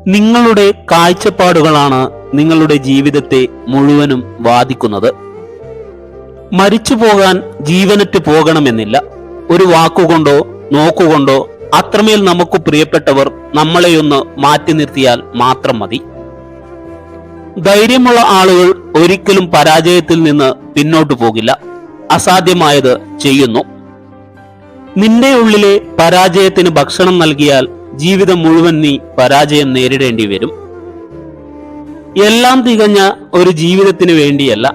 നിങ്ങളുടെ കാഴ്ചപ്പാടുകളാണ് നിങ്ങളുടെ ജീവിതത്തെ മുഴുവനും ബാധിക്കുന്നത്. മരിച്ചു പോകാൻ ജീവനറ്റ് പോകണമെന്നില്ല. ഒരു വാക്കുകൊണ്ടോ നോക്കുകൊണ്ടോ അത്രമേൽ നമുക്ക് പ്രിയപ്പെട്ടവർ നമ്മളെയൊന്ന് മാറ്റി നിർത്തിയാൽ മാത്രം മതി. ധൈര്യമുള്ള ആളുകൾ ഒരിക്കലും പരാജയത്തിൽ നിന്ന് പിന്നോട്ടു പോകില്ല, അസാധ്യമായത് ചെയ്യുന്നു. നിന്റെ ഉള്ളിലെ പരാജയത്തിന് ഭക്ഷണം നൽകിയാൽ ജീവിതം മുഴുവൻ നീ പരാജയം നേരിടേണ്ടി വരും. എല്ലാം തികഞ്ഞ ഒരു ജീവിതത്തിന് വേണ്ടിയല്ല,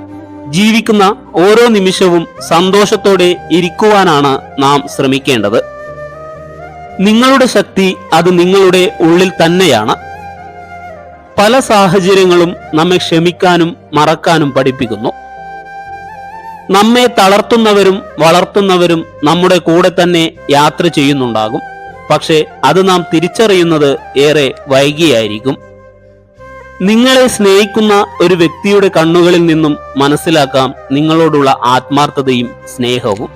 ജീവിക്കുന്ന ഓരോ നിമിഷവും സന്തോഷത്തോടെ ഇരിക്കുവാനാണ് നാം ശ്രമിക്കേണ്ടത്. നിങ്ങളുടെ ശക്തി അത് നിങ്ങളുടെ ഉള്ളിൽ തന്നെയാണ്. പല സാഹചര്യങ്ങളും നമ്മെ ക്ഷമിക്കാനും മറക്കാനും പഠിപ്പിക്കുന്നു. നമ്മെ തളർത്തുന്നവരും വളർത്തുന്നവരും നമ്മുടെ കൂടെ തന്നെ യാത്ര ചെയ്യുന്നുണ്ടാകും. പക്ഷേ അത് നാം തിരിച്ചറിയുന്നത് ഏറെ വൈകിയായിരിക്കും. നിങ്ങളെ സ്നേഹിക്കുന്ന ഒരു വ്യക്തിയുടെ കണ്ണുകളിൽ നിന്നും മനസ്സിലാക്കാം നിങ്ങളോടുള്ള ആത്മാർത്ഥതയും സ്നേഹവും.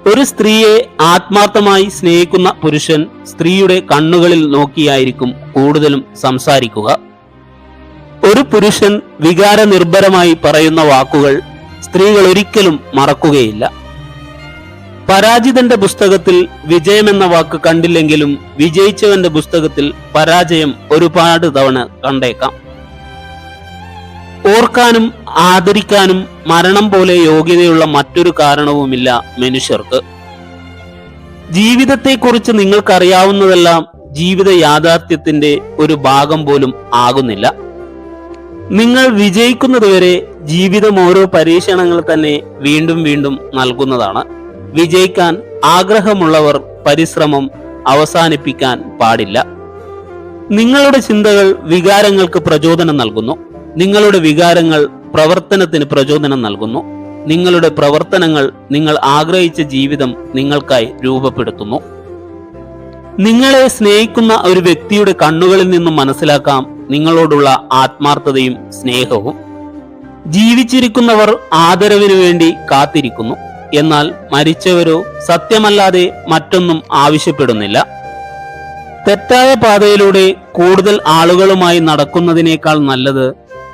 ഒരു സ്ത്രീയെ ആത്മാർത്ഥമായി സ്നേഹിക്കുന്ന പുരുഷൻ സ്ത്രീയുടെ കണ്ണുകളിൽ നോക്കിയായിരിക്കും കൂടുതലും സംസാരിക്കുക. ഒരു പുരുഷൻ വികാരനിർഭരമായി പറയുന്ന വാക്കുകൾ സ്ത്രീകൾ ഒരിക്കലും മറക്കുകയില്ല. പരാജിതന്റെ പുസ്തകത്തിൽ വിജയമെന്ന വാക്ക് കണ്ടില്ലെങ്കിലും വിജയിച്ചവന്റെ പുസ്തകത്തിൽ പരാജയം ഒരുപാട് തവണ കണ്ടേക്കാം. ഓർക്കാനും ആദരിക്കാനും മരണം പോലെ യോഗ്യതയുള്ള മറ്റൊരു കാരണവുമില്ല മനുഷ്യർക്ക്. ജീവിതത്തെക്കുറിച്ച് നിങ്ങൾക്കറിയാവുന്നതെല്ലാം ജീവിത യാഥാർത്ഥ്യത്തിന്റെ ഒരു ഭാഗം പോലും ആകുന്നില്ല. നിങ്ങൾ വിജയിക്കുന്നതുവരെ ജീവിതം ഓരോ പരീക്ഷണങ്ങൾ തന്നെ വീണ്ടും വീണ്ടും നൽകുന്നതാണ്. വിജയിക്കാൻ ആഗ്രഹമുള്ളവർ പരിശ്രമം അവസാനിപ്പിക്കാൻ പാടില്ല. നിങ്ങളുടെ ചിന്തകൾ വികാരങ്ങൾക്ക് പ്രചോദനം നൽകുന്നു. നിങ്ങളുടെ വികാരങ്ങൾ പ്രവർത്തനത്തിന് പ്രചോദനം നൽകുന്നു. നിങ്ങളുടെ പ്രവർത്തനങ്ങൾ നിങ്ങൾ ആഗ്രഹിച്ച ജീവിതം നിങ്ങൾക്കായി രൂപപ്പെടുത്തുന്നു. നിങ്ങളെ സ്നേഹിക്കുന്ന ഒരു വ്യക്തിയുടെ കണ്ണുകളിൽ നിന്നും മനസ്സിലാക്കാം നിങ്ങളോടുള്ള ആത്മാർത്ഥതയും സ്നേഹവും. ജീവിച്ചിരിക്കുന്നവർ ആദരവിനു വേണ്ടി കാത്തിരിക്കുന്നു, എന്നാൽ മരിച്ചവരോ സത്യമല്ലാതെ മറ്റൊന്നും ആവശ്യപ്പെടുന്നില്ല. തെറ്റായ പാതയിലൂടെ കൂടുതൽ ആളുകളുമായി നടക്കുന്നതിനേക്കാൾ നല്ലത്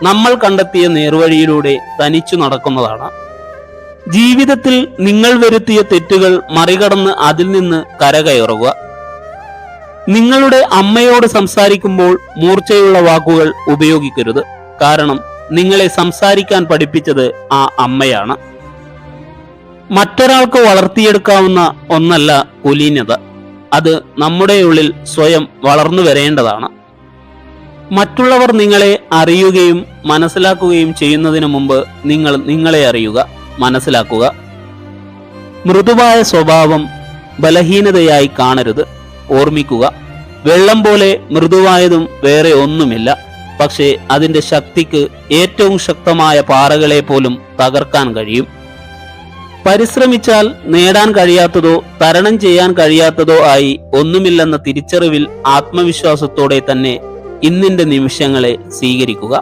നമ്മൾ കണ്ടെത്തിയ നേർവഴിയിലൂടെ തനിച്ചു നടക്കുന്നതാണ്. ജീവിതത്തിൽ നിങ്ങൾ വരുത്തിയ തെറ്റുകൾ മറികടന്ന് അതിൽ നിന്ന് കരകയറുക. നിങ്ങളുടെ അമ്മയോട് സംസാരിക്കുമ്പോൾ മൂർച്ചയുള്ള വാക്കുകൾ ഉപയോഗിക്കരുത്. കാരണം നിങ്ങളെ സംസാരിക്കാൻ പഠിപ്പിച്ചത് ആ അമ്മയാണ്. മറ്റൊരാൾക്ക് വളർത്തിയെടുക്കാവുന്ന ഒന്നല്ല കുലീനത. അത് നമ്മുടെ ഉള്ളിൽ സ്വയം വളർന്നു വരേണ്ടതാണ്. മറ്റുള്ളവർ നിങ്ങളെ അറിയുകയും മനസ്സിലാക്കുകയും ചെയ്യുന്നതിന് മുമ്പ് നിങ്ങൾ നിങ്ങളെ അറിയുക, മനസ്സിലാക്കുക. മൃദുവായ സ്വഭാവം ബലഹീനതയായി കാണരുത്. ഓർമ്മിക്കുക, വെള്ളം പോലെ മൃദുവായതും വേറെ ഒന്നുമില്ല. പക്ഷേ അതിന്റെ ശക്തിക്ക് ഏറ്റവും ശക്തമായ പാറകളെ പോലും തകർക്കാൻ കഴിയും. പരിശ്രമിച്ചാൽ നേടാൻ കഴിയാത്തതോ തരണം ചെയ്യാൻ കഴിയാത്തതോ ആയി ഒന്നുമില്ലെന്ന തിരിച്ചറിവിൽ ആത്മവിശ്വാസത്തോടെ തന്നെ ഇന്നിന്റെ നിമിഷങ്ങളെ സ്വീകരിക്കുക.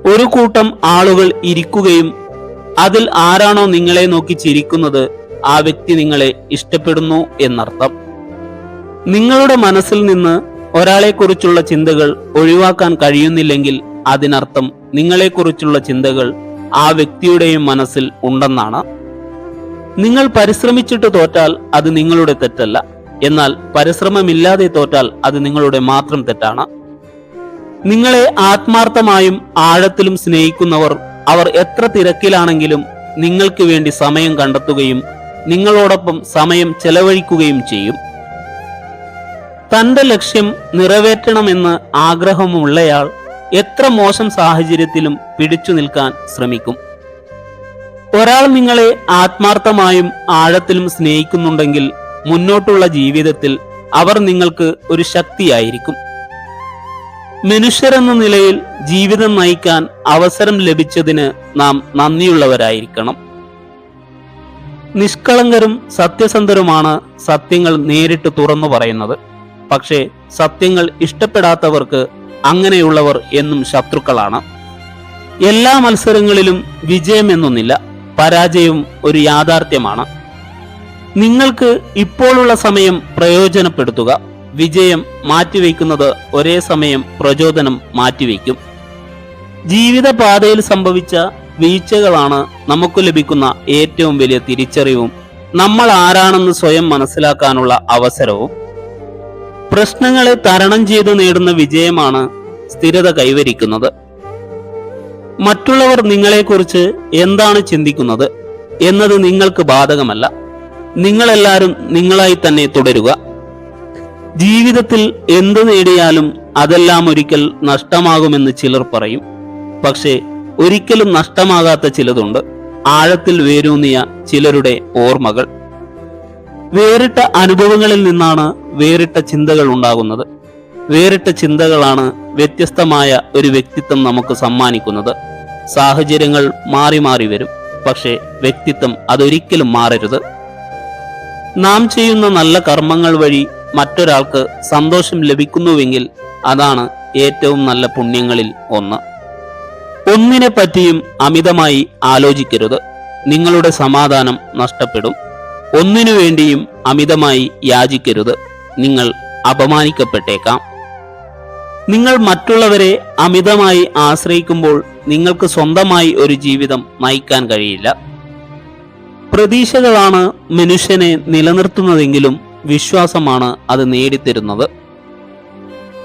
ഒരു കൂട്ടം ആളുകൾ ഇരിക്കുകയും അതിൽ ആരാണോ നിങ്ങളെ നോക്കി ചിരിക്കുന്നത് ആ വ്യക്തി നിങ്ങളെ ഇഷ്ടപ്പെടുന്നു എന്നർത്ഥം. നിങ്ങളുടെ മനസ്സിൽ നിന്ന് ഒരാളെക്കുറിച്ചുള്ള ചിന്തകൾ ഒഴിവാക്കാൻ കഴിയുന്നില്ലെങ്കിൽ അതിനർത്ഥം നിങ്ങളെക്കുറിച്ചുള്ള ചിന്തകൾ ആ വ്യക്തിയുടെയും മനസ്സിൽ ഉണ്ടെന്നാണ്. നിങ്ങൾ പരിശ്രമിച്ചിട്ട് തോറ്റാൽ അത് നിങ്ങളുടെ തെറ്റല്ല. എന്നാൽ പരിശ്രമമില്ലാതെ തോറ്റാൽ അത് നിങ്ങളുടെ മാത്രം തെറ്റാണ്. നിങ്ങളെ ആത്മാർത്ഥമായും ആഴത്തിലും സ്നേഹിക്കുന്നവർ അവർ എത്ര തിരക്കിലാണെങ്കിലും നിങ്ങൾക്ക് വേണ്ടി സമയം കണ്ടെത്തുകയും നിങ്ങളോടൊപ്പം സമയം ചെലവഴിക്കുകയും ചെയ്യും. തന്റെ ലക്ഷ്യം നിറവേറ്റണമെന്ന് ആഗ്രഹമുള്ളയാൾ എത്ര മോശം സാഹചര്യത്തിലും പിടിച്ചു നിൽക്കാൻ ശ്രമിക്കും. ഒരാൾ നിങ്ങളെ ആത്മാർത്ഥമായും ആഴത്തിലും സ്നേഹിക്കുന്നുണ്ടെങ്കിൽ മുന്നോട്ടുള്ള ജീവിതത്തിൽ അവർ നിങ്ങൾക്ക് ഒരു ശക്തിയായിരിക്കും. മനുഷ്യരെന്ന നിലയിൽ ജീവിതം നയിക്കാൻ അവസരം ലഭിച്ചതിന് നാം നന്ദിയുള്ളവരായിരിക്കണം. നിഷ്കളങ്കരും സത്യസന്ധരുമാണ് സത്യങ്ങൾ നേരിട്ട് തുറന്നു പറയുന്നത്. പക്ഷേ സത്യങ്ങൾ ഇഷ്ടപ്പെടാത്തവർക്ക് അങ്ങനെയുള്ളവർ എന്നും ശത്രുക്കളാണ്. എല്ലാ മത്സരങ്ങളിലും വിജയമെന്നൊന്നില്ല, പരാജയവും ഒരു യാഥാർത്ഥ്യമാണ്. നിങ്ങൾക്ക് ഇപ്പോഴുള്ള സമയം പ്രയോജനപ്പെടുത്തുക. വിജയം മാറ്റിവെക്കുന്നത് ഒരേ സമയം പ്രചോദനം മാറ്റിവെക്കും. ജീവിതപാതയിൽ സംഭവിച്ച വീഴ്ചകളാണ് നമുക്ക് ലഭിക്കുന്ന ഏറ്റവും വലിയ തിരിച്ചറിവും നമ്മൾ ആരാണെന്ന് സ്വയം മനസ്സിലാക്കാനുള്ള അവസരവും. പ്രശ്നങ്ങളെ തരണം ചെയ്തു നേടുന്ന വിജയമാണ് സ്ഥിരത കൈവരിക്കുന്നത്. മറ്റുള്ളവർ നിങ്ങളെക്കുറിച്ച് എന്താണ് ചിന്തിക്കുന്നത് എന്നത് നിങ്ങൾക്ക് ബാധകമല്ല. നിങ്ങളെല്ലാവരും നിങ്ങളായി തന്നെ തുടരുക. ജീവിതത്തിൽ എന്തു നേടിയാലും അതെല്ലാം ഒരിക്കൽ നഷ്ടമാകുമെന്ന് ചിലർ പറയും. പക്ഷേ ഒരിക്കലും നഷ്ടമാകാത്ത ചിലതുണ്ട്. ആഴത്തിൽ വേരൂന്നിയ ചിലരുടെ ഓർമ്മകൾ. വേറിട്ട അനുഭവങ്ങളിൽ നിന്നാണ് വേറിട്ട ചിന്തകൾ ഉണ്ടാകുന്നത്. വേറിട്ട ചിന്തകളാണ് വ്യത്യസ്തമായ ഒരു വ്യക്തിത്വം നമുക്ക് സമ്മാനിക്കുന്നത്. സാഹചര്യങ്ങൾ മാറി മാറി വരും, പക്ഷേ വ്യക്തിത്വം അതൊരിക്കലും മാറരുത്. നാം ചെയ്യുന്ന നല്ല കർമ്മങ്ങൾ വഴി മറ്റൊരാൾക്ക് സന്തോഷം ലഭിക്കുന്നുവെങ്കിൽ അതാണ് ഏറ്റവും നല്ല പുണ്യങ്ങളിൽ ഒന്ന്. ഒന്നിനെ പറ്റിയും അമിതമായി ആലോചിക്കരുത്. നിങ്ങളുടെ സമാധാനം നഷ്ടപ്പെടും. ഒന്നിനു വേണ്ടിയും അമിതമായി യാചിക്കരുത്. നിങ്ങൾ അപമാനിക്കപ്പെട്ടേക്കാം. നിങ്ങൾ മറ്റുള്ളവരെ അമിതമായി ആശ്രയിക്കുമ്പോൾ നിങ്ങൾക്ക് സ്വന്തമായി ഒരു ജീവിതം നയിക്കാൻ കഴിയില്ല. പ്രതീക്ഷകളാണ് മനുഷ്യനെ നിലനിർത്തുന്നതെങ്കിലും വിശ്വാസമാണ് അത് നേടിത്തരുന്നത്.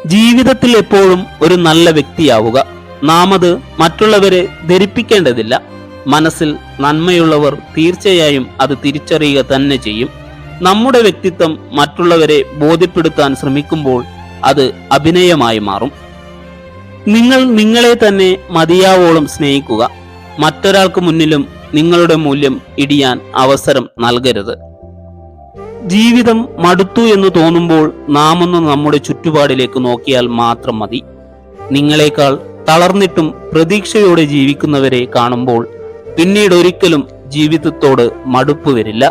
ജീവിതത്തിൽ എപ്പോഴും ഒരു നല്ല വ്യക്തിയാവുക. നാം അത് മറ്റുള്ളവരെ ധരിപ്പിക്കേണ്ടതില്ല. മനസ്സിൽ നന്മയുള്ളവർ തീർച്ചയായും അത് തിരിച്ചറിയുക തന്നെ ചെയ്യും. നമ്മുടെ വ്യക്തിത്വം മറ്റുള്ളവരെ ബോധ്യപ്പെടുത്താൻ ശ്രമിക്കുമ്പോൾ അത് അഭിനയമായി മാറും. നിങ്ങൾ നിങ്ങളെ തന്നെ മതിയാവോളം സ്നേഹിക്കുക. മറ്റൊരാൾക്ക് മുന്നിലും നിങ്ങളുടെ മൂല്യം ഇടിയാൻ അവസരം നൽകരുത്. ജീവിതം മടുത്തു എന്ന് തോന്നുമ്പോൾ നാം ഒന്ന് നമ്മുടെ ചുറ്റുപാടിലേക്ക് നോക്കിയാൽ മാത്രം മതി. നിങ്ങളെക്കാൾ തളർന്നിട്ടും പ്രതീക്ഷയോടെ ജീവിക്കുന്നവരെ കാണുമ്പോൾ പിന്നീട് ഒരിക്കലും ജീവിതത്തോട് മടുപ്പ് വരില്ല.